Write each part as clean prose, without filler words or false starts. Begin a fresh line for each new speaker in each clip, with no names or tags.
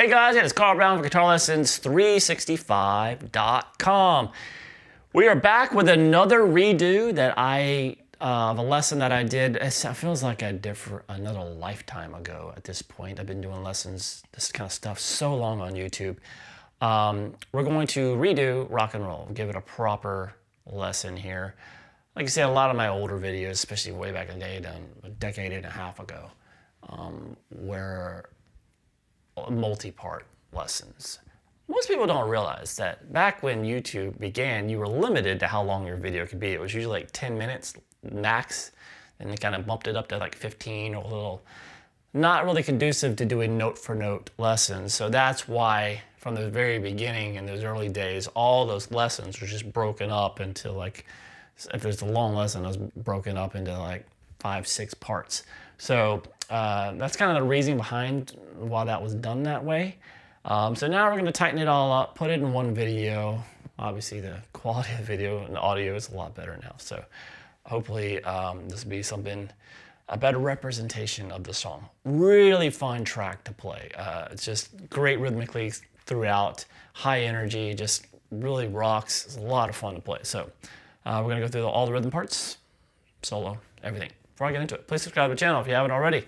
Hey guys, it's Carl Brown for GuitarLessons365.com. We are back with another redo that of a lesson that I did. It feels like another lifetime ago at this point. I've been doing lessons, this kind of stuff, so long on YouTube. We're going to redo rock and roll, give it a proper lesson here. Like I said, a lot of my older videos, especially way back in the day, done a decade and a half ago, were multi-part lessons. Most people don't realize that back when YouTube began, you were limited to how long your video could be. It was usually like 10 minutes max, and they kind of bumped it up to like 15 or a little, not really conducive to doing note-for-note lessons. So that's why from the very beginning in those early days, all those lessons were just broken up into like, if there's a long lesson, it was broken up into like 5-6 parts. So that's kind of the reason behind why that was done that way. So now we're going to tighten it all up, put it in one video. Obviously the quality of the video and the audio is a lot better now. So hopefully this will be a better representation of the song. Really fun track to play. It's just great rhythmically throughout, high energy, just really rocks. It's a lot of fun to play. So we're going to go through all the rhythm parts, solo, everything. Before I get into it, please subscribe to the channel if you haven't already.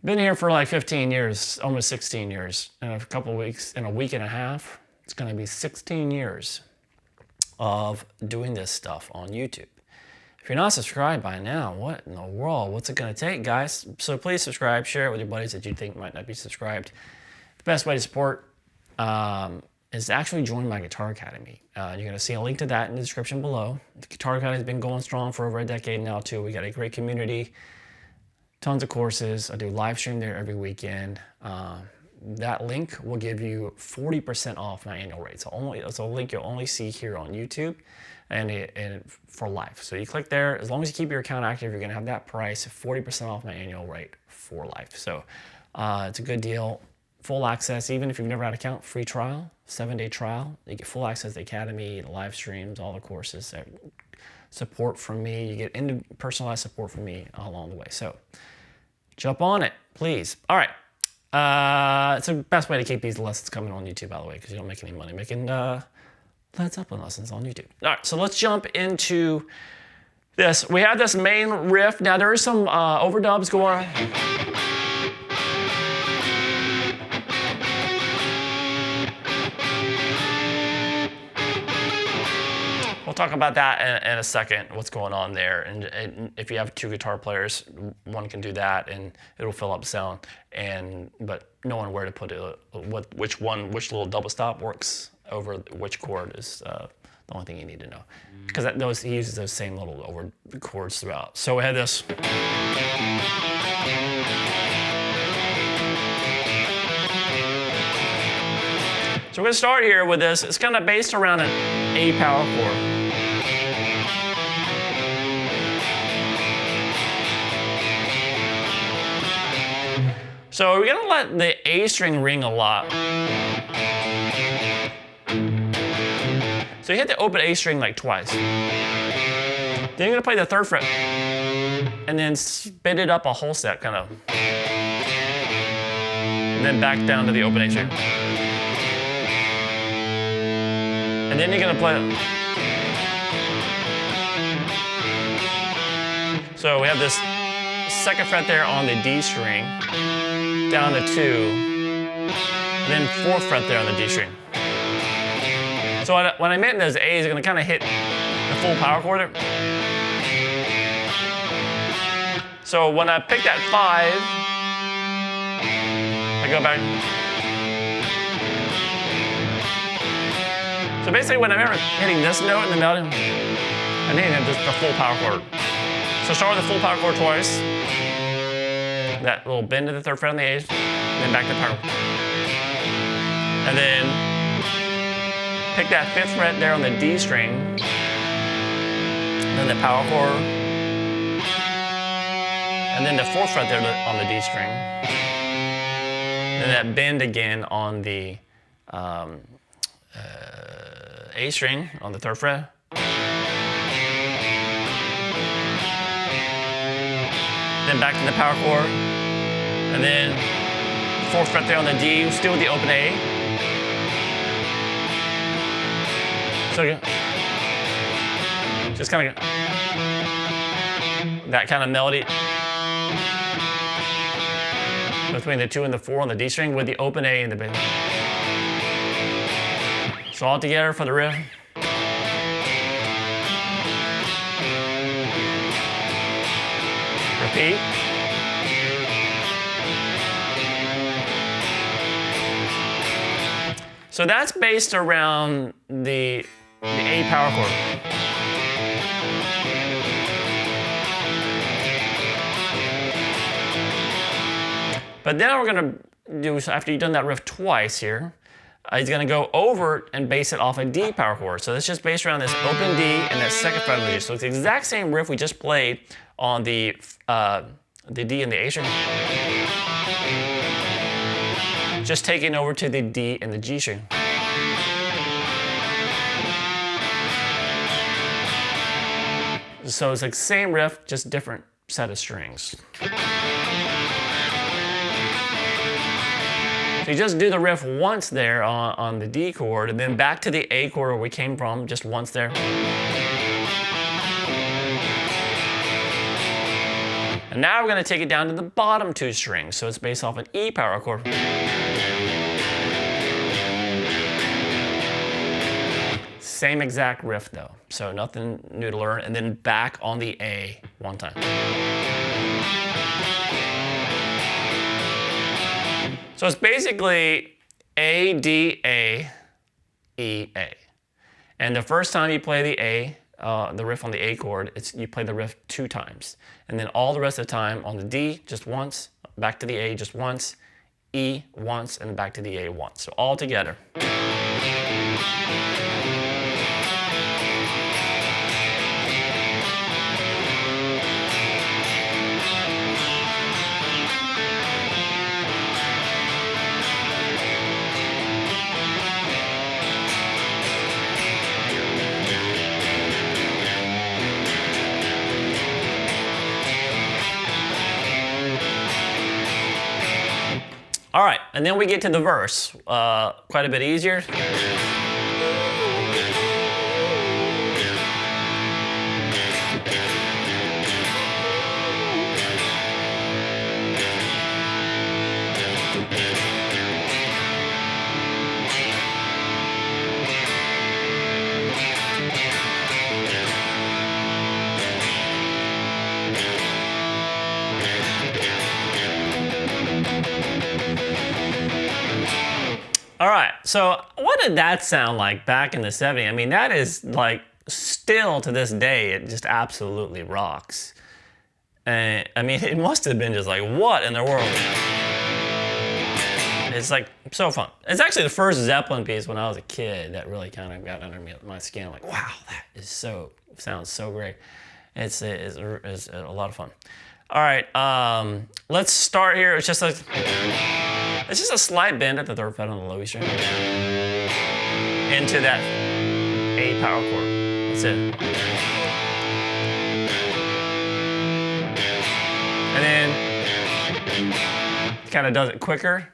Been here for like 15 years, almost 16 years. In a couple of weeks, in a week and a half, it's going to be 16 years of doing this stuff on YouTube. If you're not subscribed by now, what in the world? What's it going to take, guys? So please subscribe, share it with your buddies that you think might not be subscribed. The best way to support is to actually join my Guitar Academy. You're going to see a link to that in the description below. The Guitar Academy has been going strong for over a decade now too. We got a great community, tons of courses. I do live stream there every weekend. That link will give you 40% off my annual rate. It's a link you'll only see here on YouTube and for life. So you click there, as long as you keep your account active, you're gonna have that price, 40% off my annual rate for life. So it's a good deal. Full access, even if you've never had an account, free trial, 7-day trial. You get full access to the Academy, the live streams, all the courses, support from me. You get personalized support from me along the way. So jump on it, please. All right. It's the best way to keep these lessons coming on YouTube, by the way, because you don't make any money making Led Zeppelin lessons on YouTube. All right, so let's jump into this. We have this main riff. Now there is some overdubs going on. We'll talk about that in a second, what's going on there. And if you have two guitar players, one can do that and it'll fill up sound. But knowing where to put it, which little double stop works over which chord is the only thing you need to know. Because he uses those same little over chords throughout. So we had this. So we're gonna start here with this. It's kind of based around an A power chord. So we're gonna let the A string ring a lot. So you hit the open A string like twice. Then you're gonna play the 3rd fret and then spin it up a whole step, kind of. And then back down to the open A string. And then you're gonna play. So we have this 2nd fret there on the D string, down to 2, and then 4th fret there on the D string. So when I meant those A's, I'm gonna kind of hit the full power chord. So when I pick that 5, I go back. So basically when I'm ever hitting this note in the melody, I'm hitting the full power chord. So start with the full power chord twice. That little bend to the 3rd fret on the A, then back to power. And then pick that 5th fret there on the D string, then the power chord, and then the 4th fret there on the D string, then that bend again on the A string on the 3rd fret. Then back to the power chord, and then 4th fret there on the D, still with the open A. So just kind of that kind of melody between the 2 and the 4 on the D string with the open A in the bass. So all together for the riff. Repeat. So that's based around the A power chord. But then we're gonna do, after you've done that riff twice here, he's gonna go over and bass it off a D power chord. So it's just based around this open D and that 2nd fret of the G. So it's the exact same riff we just played on the D and the A string. Just taking over to the D and the G string. So it's like same riff, just different set of strings. So you just do the riff once there on the D chord, and then back to the A chord where we came from, just once there. And now we're going to take it down to the bottom 2 strings, so it's based off an E power chord. Same exact riff though, so nothing new to learn, and then back on the A one time. So it's basically A, D, A, E, A. And the first time you play the A, the riff on the A chord, you play the riff 2 times. And then all the rest of the time on the D, just once, back to the A just once, E once, and back to the A once. So all together. All right, and then we get to the verse, quite a bit easier. All right, so what did that sound like back in the 70s? I mean, that is like, still to this day, it just absolutely rocks. And I mean, it must have been just like, what in the world? It's like, so fun. It's actually the first Zeppelin piece when I was a kid that really kind of got under my skin. I'm like, wow, that is sounds so great. It's a lot of fun. All right, let's start here. It's just a slight bend at the 3rd fret on the low E string into that A power chord. That's it. And then kind of does it quicker.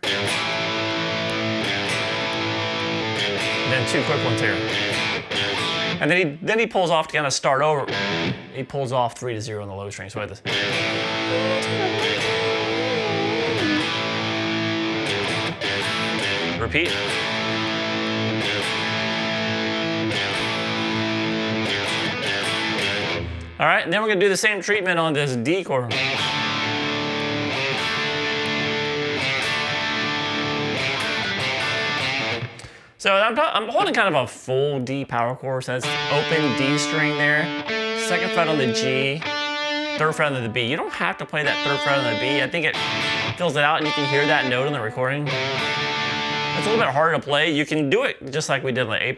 And then 2 quick ones here. And then he pulls off to kind of start over. He pulls off 3 to 0 on the low string. So like this. Repeat. All right, and then we're gonna do the same treatment on this D chord. So I'm holding kind of a full D power chord, so that's open D string there, 2nd fret on the G, 3rd fret on the B. You don't have to play that 3rd fret on the B. I think it fills it out and you can hear that note in the recording. It's a little bit harder to play. You can do it just like we did on the A.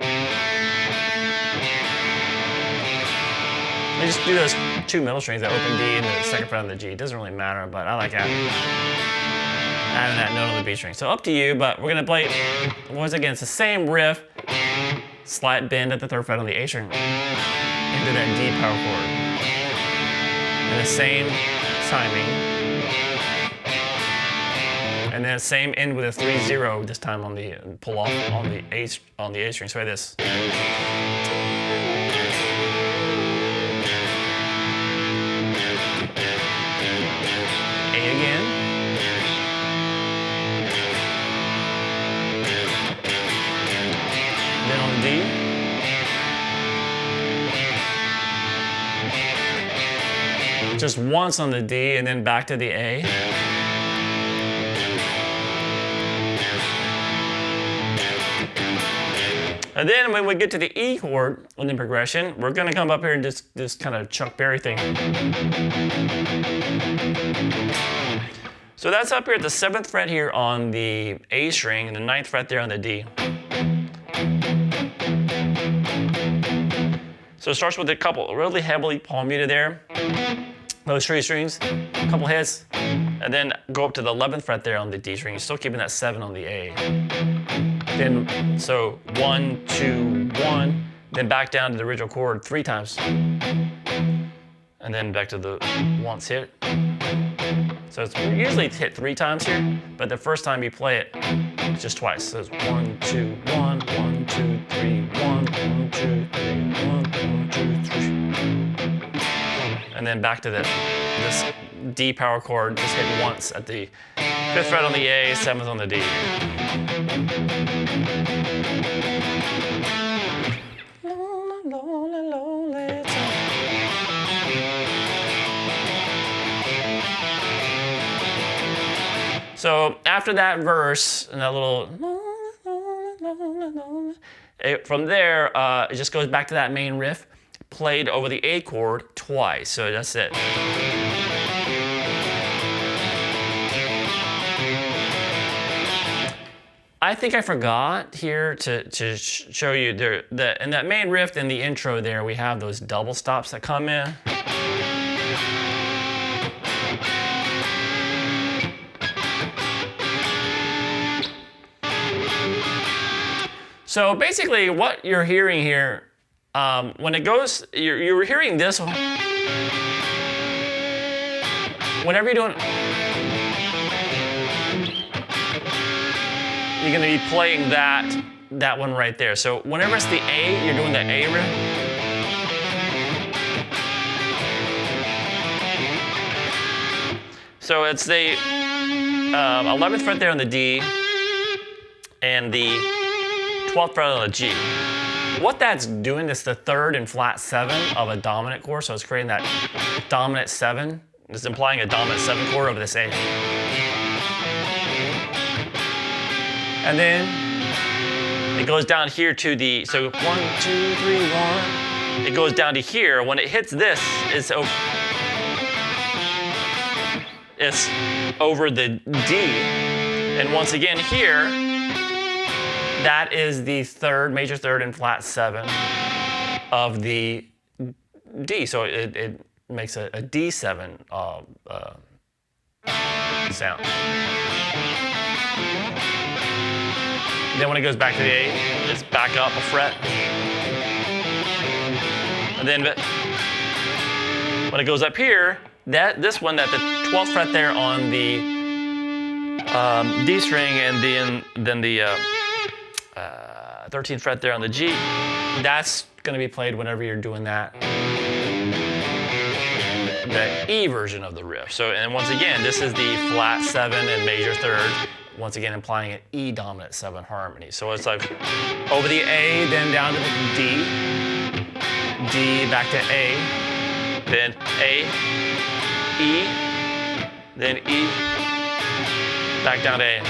I just do those 2 middle strings, the open D and the 2nd fret on the G. It doesn't really matter, but I like adding that note on the B string. So up to you, but we're gonna play, once again, it's the same riff, slight bend at the 3rd fret on the A string into that D power chord. And the same timing. And And then same end with a 3-0 this time on the pull off on the A string. So like this. A again. Then on the D. Just once on the D and then back to the A. And then when we get to the E chord in the progression, we're gonna come up here and just this kind of Chuck Berry thing. So that's up here at the 7th fret here on the A string and the 9th fret there on the D. So it starts with a couple really heavily palm muted there. Those 3 strings, a couple hits, and then go up to the 11th fret there on the D string. You're still keeping that 7 on the A. Then, so 1, 2, 1, then back down to the original chord 3 times. And then back to the once hit. So it's usually hit 3 times here, but the first time you play it, it's just twice. So it's 1, 2, 1, 1, 2, 3, 1, 1, 2, 3, 1, 1, 2, 3. And then back to this D power chord, just hit once at the 5th fret on the A, 7th on the D. So after that verse and that little, from there, it just goes back to that main riff, played over the A chord twice. So that's it. I think I forgot here to show you in that main riff in the intro there, we have those double stops that come in. So basically what you're hearing here, when it goes, you're hearing this one. Whenever you're doing, you're gonna be playing that one right there. So whenever it's the A, you're doing the A riff. So it's the 11th fret there on the D and the 12th fret on the G. What that's doing is the 3rd and flat 7 of a dominant chord, so it's creating that dominant 7. It's implying a dominant 7 chord over this A. And then it goes down here to the, so 1, 2, 3, 1. It goes down to here. When it hits this, it's over the D. And once again here, that is the 3rd, major 3rd and flat 7 of the D. So it makes a D7 sound. Then when it goes back to the A, it's back up a fret. And then when it goes up here, this one, that the 12th fret there on the D string and then the 13th fret there on the G, that's going to be played whenever you're doing that, the E version of the riff. So, and once again, this is the flat 7 and major 3rd, once again implying an E dominant 7 harmony. So it's like over the A, then down to the D, D back to A, then A, E, then E, back down to A.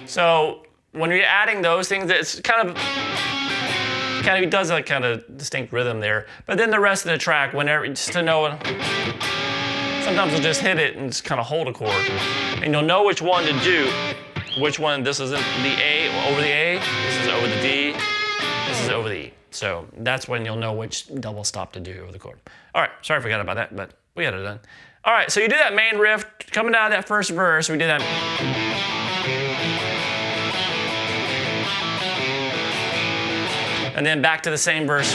So when you're adding those things, it's kind of does a kind of distinct rhythm there. But then the rest of the track, whenever, just to know, sometimes you'll just hit it and just kind of hold a chord, and you'll know which one to do. Which one? This is the A over the A. This is over the D. This is over the E. So that's when you'll know which double stop to do over the chord. All right, sorry I forgot about that, but we got it done. All right, so you do that main riff coming out of that first verse. We did that. And then back to the same verse.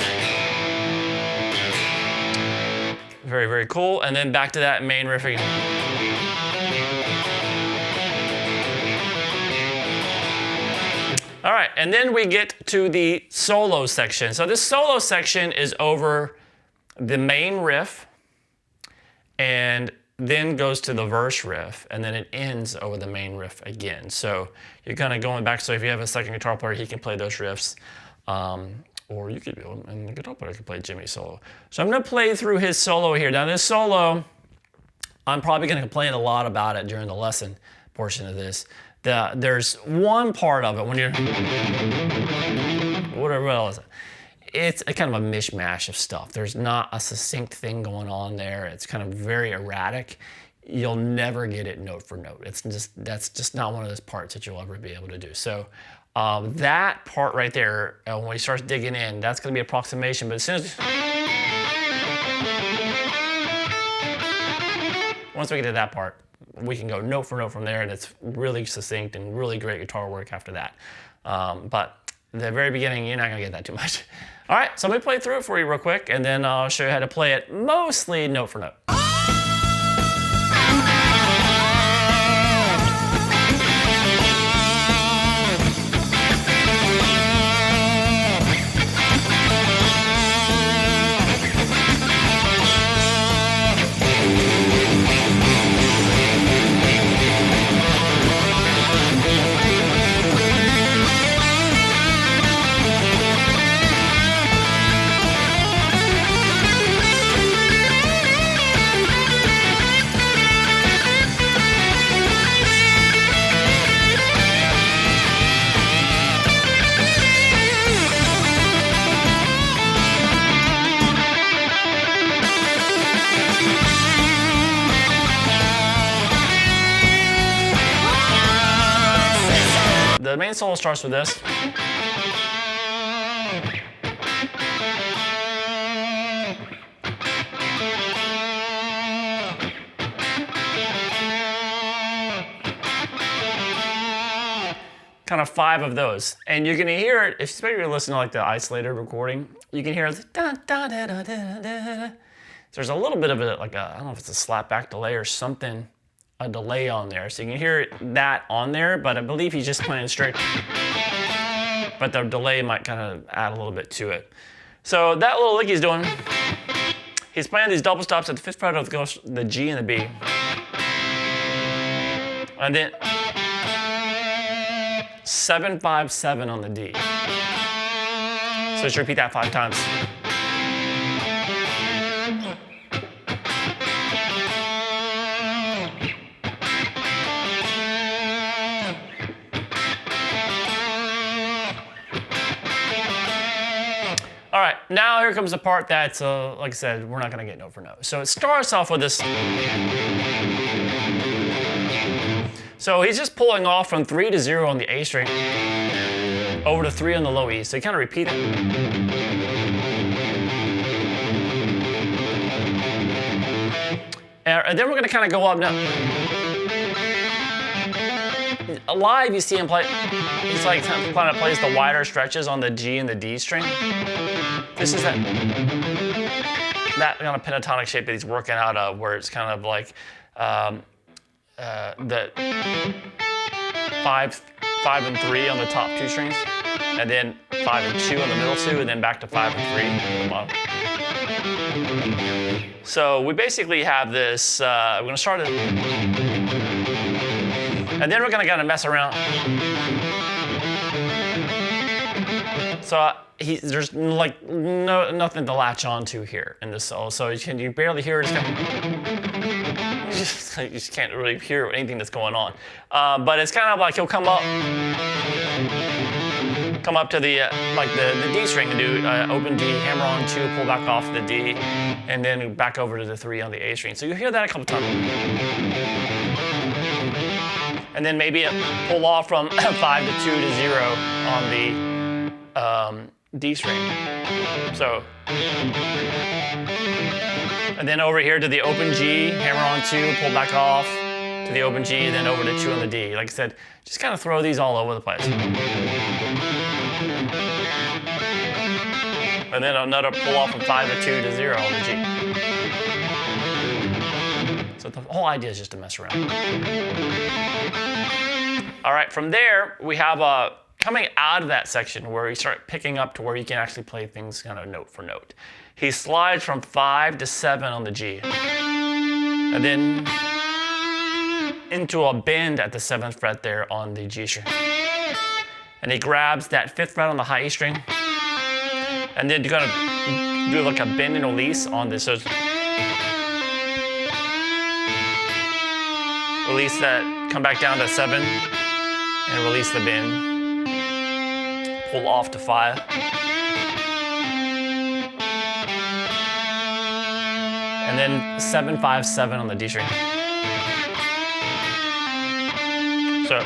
Very, very cool. And then back to that main riff again. All right, and then we get to the solo section. So this solo section is over the main riff and then goes to the verse riff, and then it ends over the main riff again. So you're kind of going back. So if you have a second guitar player, he can play those riffs. Or you could, and the guitar player could play Jimmy's solo. So I'm gonna play through his solo here. Now this solo, I'm probably gonna complain a lot about it during the lesson portion of this. There's one part of it when you're, whatever else, it's a kind of a mishmash of stuff. There's not a succinct thing going on there. It's kind of very erratic. You'll never get it note for note. That's just not one of those parts that you'll ever be able to do. So that part right there, when he starts digging in, that's going to be approximation. But as soon as once we get to that part, we can go note for note from there, and it's really succinct and really great guitar work after that. But the very beginning, you're not going to get that too much. All right, so let me play through it for you real quick, and then I'll show you how to play it mostly note for note. The main solo starts with this. Kind of 5 of those. And you're gonna hear it, especially if you're listening to like the isolated recording, you can hear it. There's a little bit of a, like a, I don't know if it's a slapback delay or something, a delay on there. So you can hear that on there, but I believe he's just playing straight. But the delay might kind of add a little bit to it. So that little lick he's doing, he's playing these double stops at the 5th fret of the G and the B. And then 7, 5, 7 on the D. So just repeat that 5 times. All right, now here comes the part that's, like I said, we're not gonna get note for note. So it starts off with this. So he's just pulling off from 3 to 0 on the A string, over to 3 on the low E. So you kind of repeat it. And then we're gonna kind of go up now. Live, you see him play, he's like kind of plays the wider stretches on the G and the D string. This is that kind of pentatonic shape that he's working out of, where it's kind of like the 5 and 3 on the top 2 strings, and then 5 and 2 on the middle 2, and then back to 5 and 3 on the bottom. So we basically have this, we're gonna start it, and then we're gonna kind of mess around. So there's like nothing to latch onto here in this solo. So you barely hear it. You just can't really hear anything that's going on. But it's kind of like he'll come up to the like the D string and do open D, hammer on 2, pull back off the D, and then back over to the 3 on the A string. So you hear that a couple times. And then maybe pull off from 5 to 2 to 0 on the D string. So And then over here to the open G, hammer on 2, pull back off to the open G, then over to 2 on the D. Like I said, just kind of throw these all over the place. And then another pull off from 5 to 2 to 0 on the G. So the whole idea is just to mess around. All right, from there, we have coming out of that section where you start picking up to where you can actually play things kind of note for note. He slides from 5 to 7 on the G. And then into a bend at the 7th fret there on the G string. And he grabs that 5th fret on the high E string. And then you're gonna do like a bend and release on this. So release that, come back down to 7, and release the bend. Pull off to 5. And then 7, 5, 7 on the D string. So,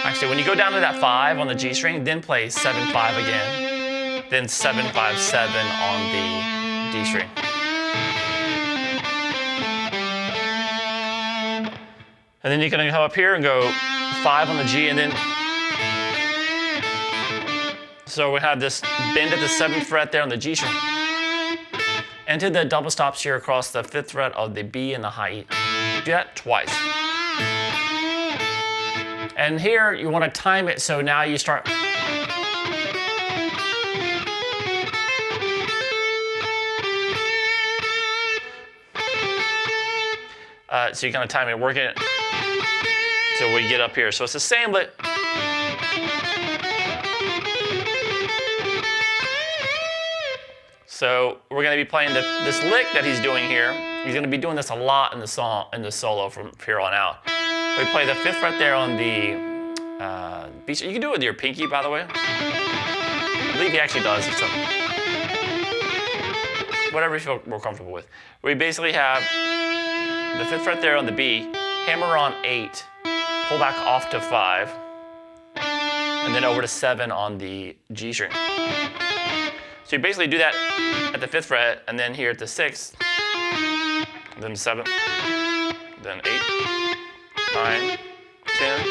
actually, when you go down to that 5 on the G string, then play 7, 5 again, then 7, 5, 7 on the D string. And then you're gonna come up here and go 5 on the G, and then, so we have this bend at the 7th fret there on the G string. Enter the double stops here across the 5th fret of the B and the high E. Do that twice. And here you want to time it so now you start. So you're going to time it, work it till we get up here. So it's the same lick. So we're going to be playing this lick that he's doing here. He's going to be doing this a lot in the song, in the solo from here on out. We play the 5th fret there on the B. You can do it with your pinky, by the way. I believe he actually does. So whatever you feel more comfortable with. We basically have the 5th fret there on the B, hammer on 8, pull back off to 5, and then over to 7 on the G string. So you basically do that at the 5th fret, and then here at the 6th, then 7th, then 8, 9, 10.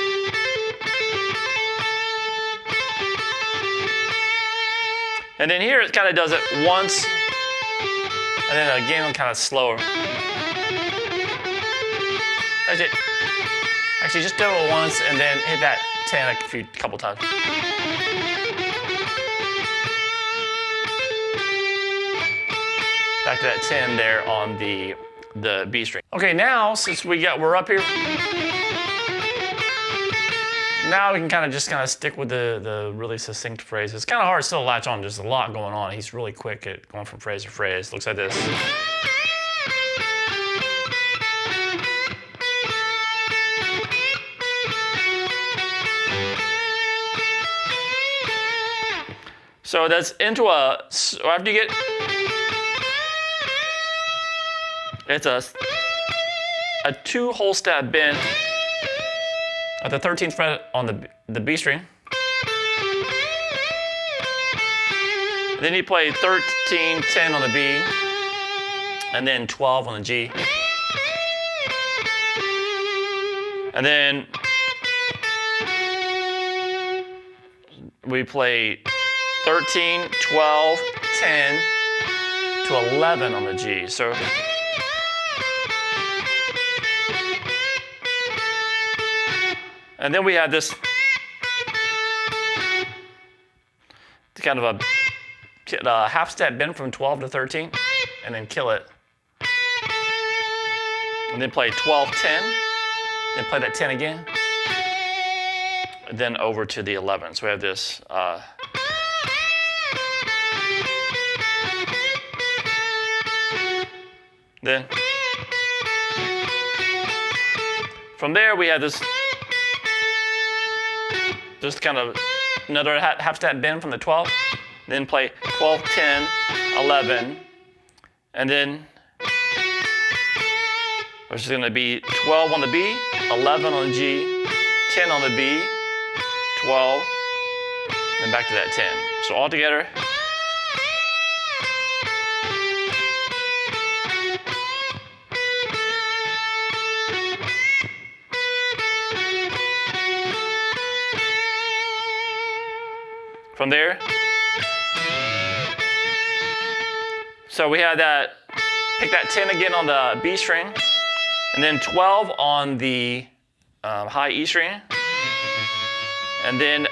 And then here it kind of does it once, and then again kind of slower. That's it. Actually, just do it once, and then hit that 10 a couple times. Back to that 10 there on the B string. Okay, now since we're up here, now we can kind of stick with the really succinct phrase. It's kind of hard still to latch on. There's a lot going on. He's really quick at going from phrase to phrase. Looks like this. So that's into after you get, it's a 2-whole step bend at the 13th fret on the B string. Then you play 13, 10 on the B, and then 12 on the G. And then we play 13, 12, 10 to 11 on the G. So and then we have this kind of a half step bend from 12 to 13, and then kill it. And then play 12, 10, then play that 10 again, and then over to the 11. So we have this. Then from there we have this just kind of another half step bend from the 12, then play 12, 10, 11, and then which is going to be 12 on the B, 11 on the G, 10 on the B, 12, and back to that 10. So all together. From there, so we have that, pick that 10 again on the B string, and then 12 on the high E string, and then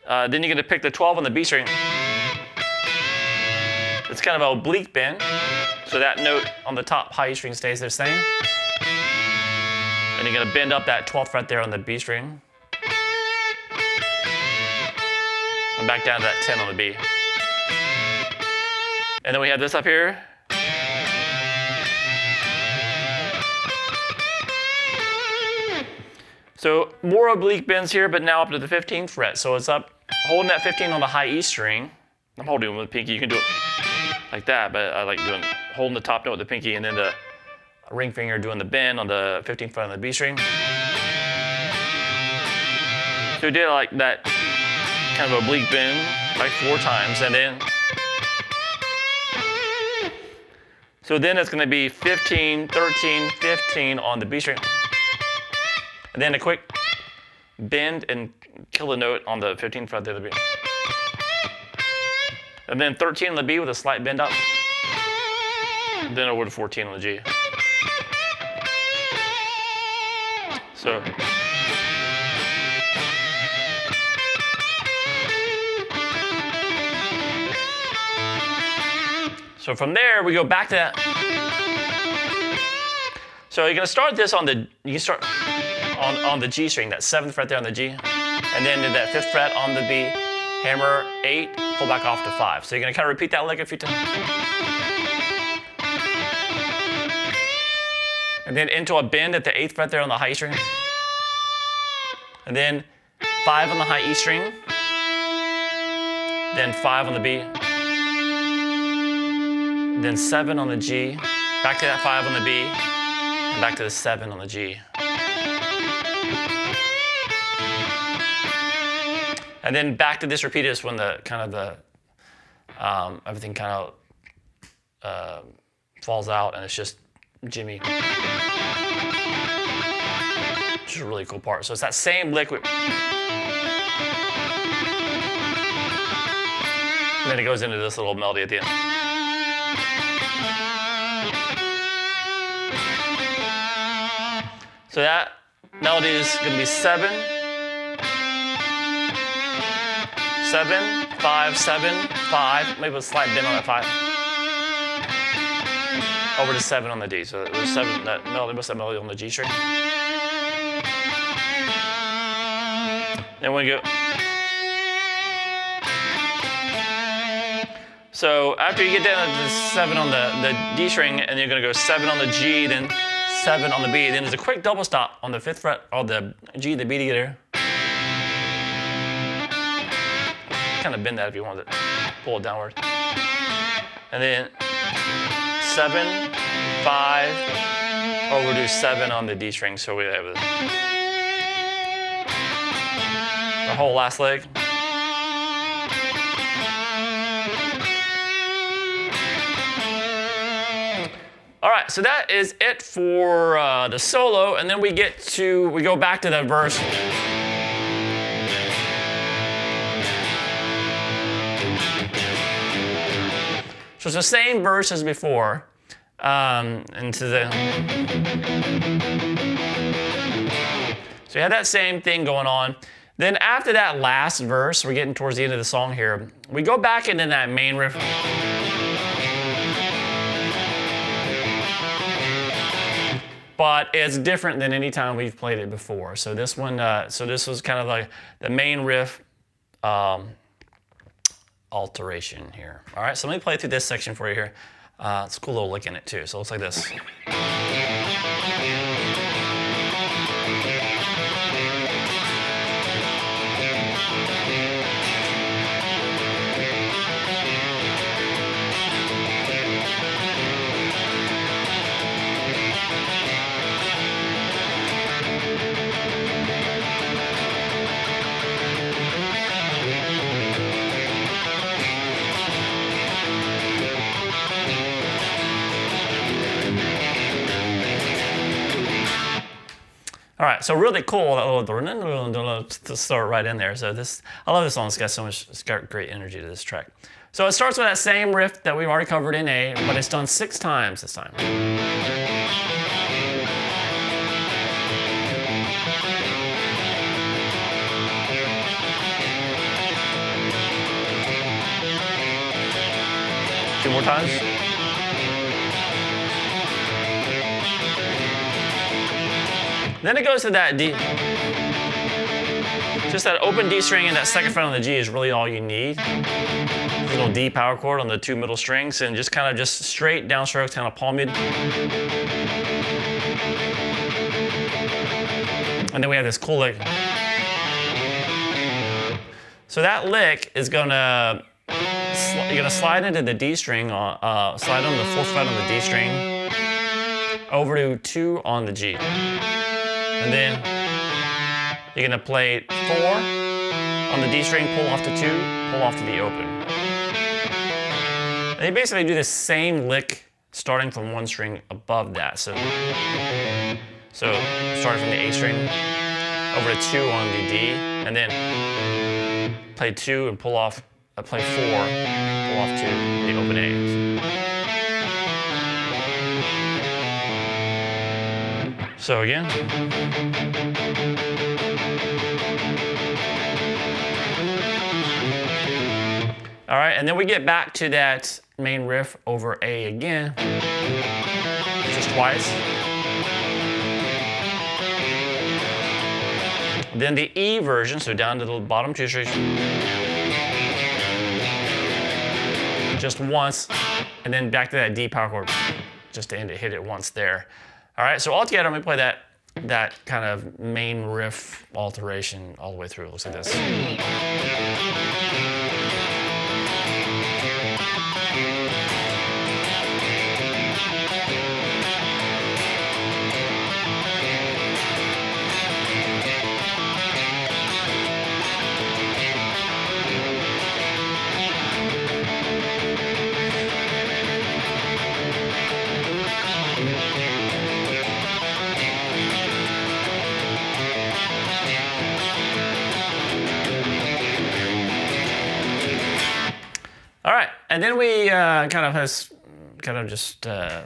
you're going to pick the 12 on the B string. It's kind of an oblique bend, so that note on the top high E string stays the same. And you're going to bend up that 12th fret there on the B string, and back down to that 10 on the B. And then we have this up here. So more oblique bends here, but now up to the 15th fret. So it's up, holding that 15 on the high E string. I'm holding it with the pinky. You can do it like that, but I like holding the top note with the pinky and then the ring finger doing the bend on the 15th fret on the B string. So we did like that kind of oblique bend like 4 times, and then so then it's going to be 15, 13, 15 on the B string. And then a quick bend and kill the note on the 15th fret of the B. And then 13 on the B with a slight bend up. Then over to 14 on the G. So from there, we go back to that. So you're going to start this on the, you can start on the G string, that 7th fret there on the G, and then to that 5th fret on the B, hammer 8, pull back off to 5. So you're going to kind of repeat that lick a few times. And then into a bend at the 8th fret there on the high E string. And then 5 on the high E string. Then 5 on the B. Then 7 on the G. Back to that 5 on the B. And back to the 7 on the G. And then back to this repeatus when the kind of everything kind of falls out and it's just Jimmy. Which is a really cool part. So it's that same lick. And then it goes into this little melody at the end. So that melody is going to be 7, 7, 5, 7, 5. Maybe a slight bend on that 5. Over to 7 on the D. So there's 7. That melody, what's that melody on the G string? Then we go. So after you get down to 7 on the D string, and you're going to go 7 on the G, then 7 on the B. Then there's a quick double stop on the 5th fret, or the G, the B together. Kind of bend that if you want to pull it downward. And then 7, 5, over to 7 on the D string. So we have the whole last leg. All right, so that is it for the solo, and then we go back to the verse. So it's the same verse as before, into the. So you have that same thing going on. Then after that last verse, we're getting towards the end of the song here. We go back into that main riff. But it's different than any time we've played it before. So this one, so this was kind of like the main riff alteration here. All right, so let me play through this section for you here. It's a cool little lick in it too. So it looks like this. All right, so really cool, that little to start right in there. So this, I love this song. It's got so much, it's got great energy to this track. So it starts with that same riff that we've already covered in A, but it's done 6 times this time. Two more times. Then it goes to that D. Just that open D string and that second fret on the G is really all you need. A little D power chord on the 2 middle strings and just kind of just straight downstrokes, kind of palmed. And then we have this cool lick. So that lick is gonna, you're gonna slide into the D string, slide on the 4th fret on the D string, over to 2 on the G. And then you're gonna play 4 on the D string, pull off to 2, pull off to the open. And you basically do the same lick starting from 1 string above that. So starting from the A string over to 2 on the D, and then play 2 and pull off, play 4, pull off to the open A. So again. All right, and then we get back to that main riff over A again, just twice. Then the E version, so down to the bottom 2 strings, just once, and then back to that D power chord, just to end it, hit it once there. All right, so all together, I'm gonna play that kind of main riff alteration all the way through. It looks like this. All right, and then we just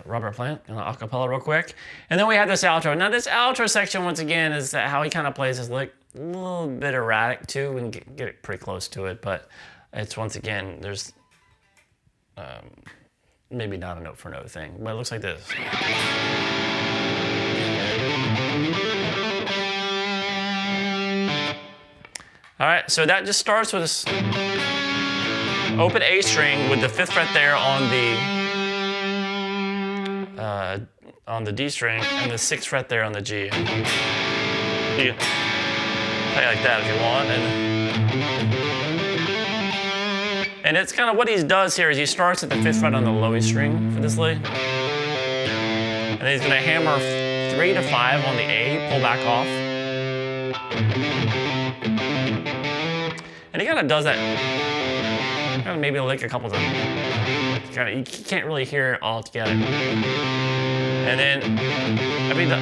Robert Plant in a cappella real quick, and then we have this outro. Now this outro section, once again, is how he kind of plays his lick, a little bit erratic too. We can get it pretty close to it, but it's once again there's maybe not a note for note thing, but it looks like this. All right, so that just starts with this open A string with the 5th fret there on the D string and the 6th fret there on the G. You can play like that if you want. And it's kind of what he does here is he starts at the 5th fret on the low E string for this lick. And then he's gonna hammer 3 to 5 on the A, pull back off. And he kind of does that. Maybe lick a couple times. You can't really hear it all together. And then,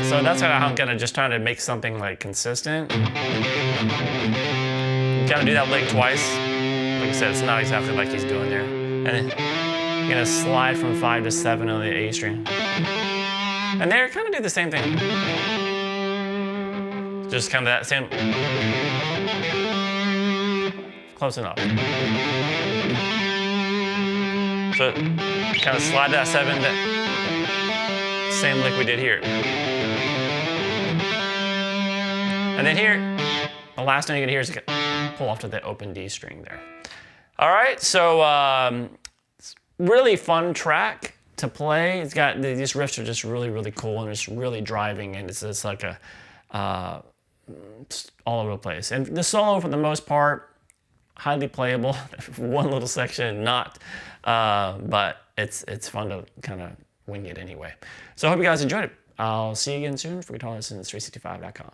so that's how I'm kind of just trying to make something like consistent. You gotta do that lick twice. Like I said, it's not exactly like he's doing there. And then you're gonna slide from 5 to 7 on the A string. And there, kind of do the same thing. Just kind of that same. Close enough. So kind of slide that 7, that same lick we did here. And then here, the last note you're gonna hear is pull off to the open D string there. All right, so really fun track to play. It's got, these riffs are just really, really cool and it's really driving and it's just like a, all over the place. And the solo for the most part, highly playable. One little section, not, but it's fun to kind of wing it anyway. So I hope you guys enjoyed it. I'll see you again soon for GuitarLessons365.com.